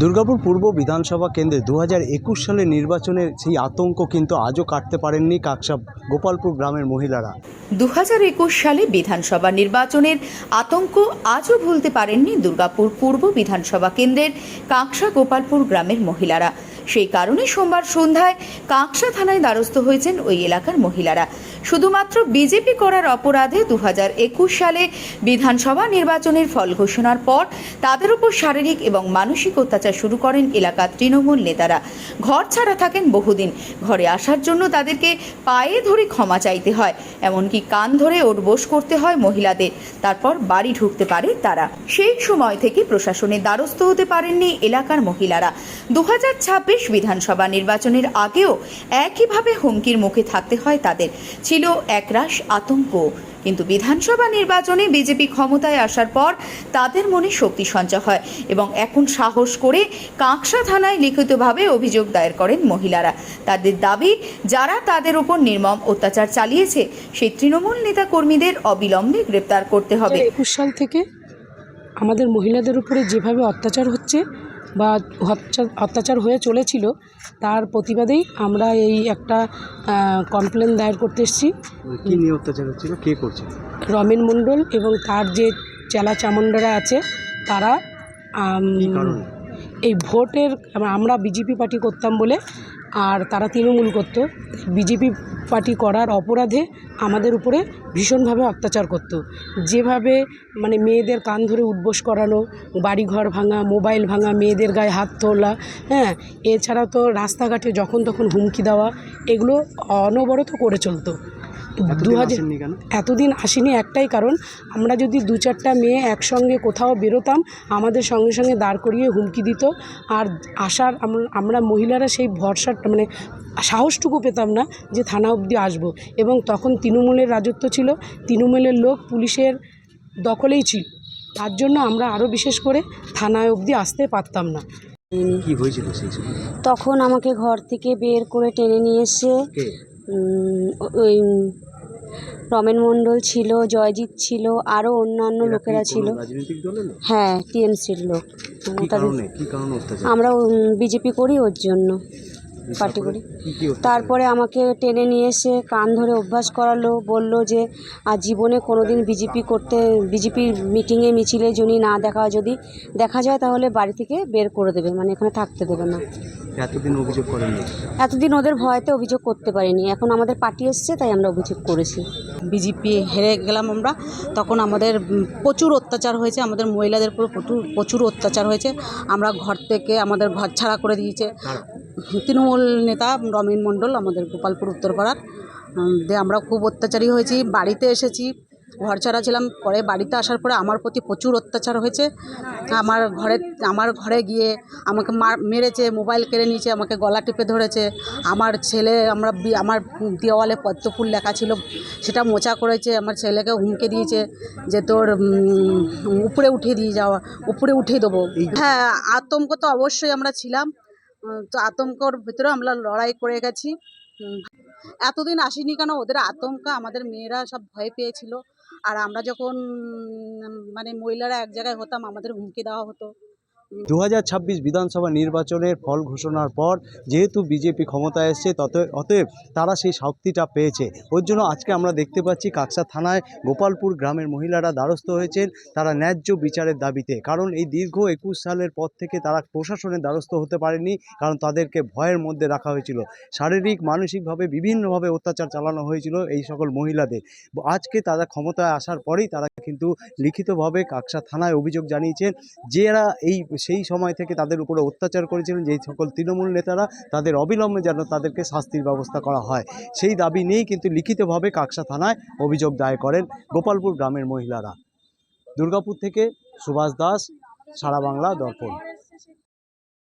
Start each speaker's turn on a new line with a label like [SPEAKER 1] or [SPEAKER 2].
[SPEAKER 1] দুর্গাপুর পূর্ব বিধানসভা কেন্দ্রে 2021 সালের নির্বাচনের সেই আতঙ্ক কিন্তু আজও কাটতে পারেননি কাকসা গোপালপুর গ্রামের মহিলারা।
[SPEAKER 2] 2021 সালে বিধানসভা নির্বাচনের আতঙ্ক আজও ভুলতে পারেননি দুর্গাপুর পূর্ব বিধানসভা কেন্দ্রের কাকসা গোপালপুর গ্রামের মহিলারা। সেই কারণে সোমবার সন্ধ্যায় কাকসা থানায় দ্বারস্থ হয়েছেন ওই এলাকার মহিলারা। শুধুমাত্র বিজেপি করার অপরাধে 2021 সালে বিধানসভা নির্বাচনের ফল ঘোষণার পর তাদের উপর শারীরিক এবং মানসিক অত্যাচার শুরু করেন এলাকার তৃণমূল নেতারা। ঘর ছাড়া থাকেন বহুদিন, ঘরে আসার জন্য তাদেরকে পায়ে ধরে ক্ষমা চাইতে হয়, এমনকি কান ধরে ওঠবোস করতে হয় মহিলাদের, তারপর বাড়ি ঢুকতে পারে তারা। সেই সময় থেকে প্রশাসনের দ্বারস্থ হতে পারেননি এলাকার মহিলারা। 2026 বিধানসভা নির্বাচনের আগেও একইভাবে হুমকির মুখে থাকতে হয় তাদের। ছিল একরাশ আতঙ্ক, কিন্তু বিধানসভা নির্বাচনে বিজেপি ক্ষমতায় আসার পর তাদের মনে শক্তি সঞ্চয় হয় এবং এখন সাহস করে কাকসা থানায় লিখিতভাবে অভিযোগ দায়ের করেন মহিলারা। তাদের দাবি, যারা তাদের উপর নির্মম অত্যাচার চালিয়েছে সেই তৃণমূল নেতা কর্মীদের অবিলম্বে গ্রেপ্তার করতে হবে।
[SPEAKER 3] 2021 সাল থেকে আমাদের মহিলাদের উপরে যেভাবে অত্যাচার হচ্ছে বা অত্যাচার হয়ে চলেছিল, তার প্রতিবাদেই আমরা এই একটা কমপ্লেন দায়ের করতে এসেছি।
[SPEAKER 1] কি নিয়ে অত্যাচার হচ্ছিল, কে করছে?
[SPEAKER 3] রমেন মণ্ডল এবং তার যে চেলা চামুন্ডারা আছে তারা এই ভোটের, আমরা বিজেপি পার্টি করতাম বলে আর তারা তৃণমূল করতো, বিজেপি পার্টি করার অপরাধে আমাদের উপরে ভীষণভাবে অত্যাচার করত। যেভাবে মানে মেয়েদের কান ধরে উঠবোস করানো, বাড়িঘর ভাঙা, মোবাইল ভাঙা, মেয়েদের গায়ে হাত তোলা, এছাড়া তো রাস্তাঘাটে যখন তখন হুমকি দেওয়া, এগুলো অনবরত করে চলতো। এতদিন আসেনি একটাই কারণ, আমরা যদি 2-4টা মেয়ে একসঙ্গে কোথাও বেরোতাম, আমাদের সঙ্গে সঙ্গে দাঁড় করিয়ে হুমকি দিত। আর আসার আমরা মহিলারা সেই ভরসাটা মানে সাহসটুকু পেতাম না যে থানা অবধি আসবো। এবং তখন তৃণমূলের রাজত্ব ছিল, তৃণমূলের লোক পুলিশের দখলেই ছিল, তার জন্য আমরা আরও বিশেষ করে থানায় অবধি আসতে পারতাম না।
[SPEAKER 1] কি হয়েছিল সেই সময়?
[SPEAKER 4] তখন আমাকে ঘর থেকে বের করে টেনে নিয়ে এসে ওই রমেন মণ্ডল ছিল, জয়জিৎ ছিল, আরও অন্যান্য লোকেরা ছিল। হ্যাঁ, টিএমসির লোক। আমরা বিজেপি করি, ওর জন্য পার্টি করি। তারপরে আমাকে টেনে নিয়ে এসে কান ধরে অভ্যাস করালো, বলল যে আর জীবনে কোনোদিন বিজেপির মিটিংয়ে মিছিলে যদি যদি দেখা যায় তাহলে বাড়ি থেকে বের করে দেবে, মানে এখানে থাকতে দেবে না।
[SPEAKER 1] এতদিন অভিযোগ করেননি?
[SPEAKER 4] এতদিন ওদের ভয়তে অভিযোগ করতে পারিনি, এখন আমাদের পার্টি এসছে তাই আমরা অভিযোগ করেছি।
[SPEAKER 5] বিজেপি হেরে গেলাম আমরা, তখন আমাদের প্রচুর অত্যাচার হয়েছে, আমাদের মহিলাদের উপর প্রচুর অত্যাচার হয়েছে। আমরা ঘর থেকে আমাদের ঘর ছাড়া করে দিয়েছে তৃণমূল নেতা রমেন মণ্ডল, আমাদের গোপালপুর উত্তরপাড়ার। আমরা খুব অত্যাচারী হয়েছি, বাড়িতে এসেছি, ঘর ছাড়া ছিলাম। পরে বাড়িতে আসার পরে আমার প্রতি প্রচুর অত্যাচার হয়েছে। আমার ঘরে গিয়ে আমাকে মেরেছে, মোবাইল কেড়ে নিয়েছে, আমাকে গলা টিপে ধরেছে। আমার ছেলে, আমার দেওয়ালে পদ্মফুল লেখা ছিল সেটা মোচা করেছে। আমার ছেলেকে হুমকে দিয়েছে যে তোর উপরে উঠিয়ে দেবো। হ্যাঁ, আতঙ্ক তো অবশ্যই আমরা ছিলাম, তো আতঙ্কর ভিতরে আমরা লড়াই করে গেছি। এতদিন আসেনি কেন, ওদের আতঙ্ক, আমাদের মেয়েরা সব ভয় পেয়েছিল। আর আমরা যখন মানে মহিলারা এক জায়গায় হতাম, আমাদের হুমকি দেওয়া হতো।
[SPEAKER 1] 2026 বিধানসভা নির্বাচনের ফল ঘোষণার পর যেহেতু বিজেপি ক্ষমতায় এসছে, অতএব তারা সেই শক্তিটা পেয়েছে। ওর জন্য আজকে আমরা দেখতে পাচ্ছি কাকসা থানায় গোপালপুর গ্রামের মহিলারা দ্বারস্থ হয়েছেন তারা ন্যায্য বিচারের দাবিতে। কারণ এই দীর্ঘ 21 সালের পর থেকে তারা প্রশাসনের দ্বারস্থ হতে পারেনি, কারণ তাদেরকে ভয়ের মধ্যে রাখা হয়েছিল। শারীরিক মানসিকভাবে বিভিন্নভাবে অত্যাচার চালানো হয়েছিল এই সকল মহিলাদের। আজকে তারা ক্ষমতায় আসার পরেই তারা কিন্তু লিখিতভাবে কাকসা থানায় অভিযোগ জানিয়েছেন, যারা সেই সময় থেকে তাদের উপরে অত্যাচার করেছিলেন যেই সকল তৃণমূল নেতারা, তাদের অবিলম্বে যেন তাদেরকে শাস্তির ব্যবস্থা করা হয়, সেই দাবি নিয়েই কিন্তু লিখিতভাবে কাকসা থানায় অভিযোগ দায়ের করেন গোপালপুর গ্রামের মহিলারা। দুর্গাপুর থেকে সুভাষ দাস, সারা বাংলা দর্পণ।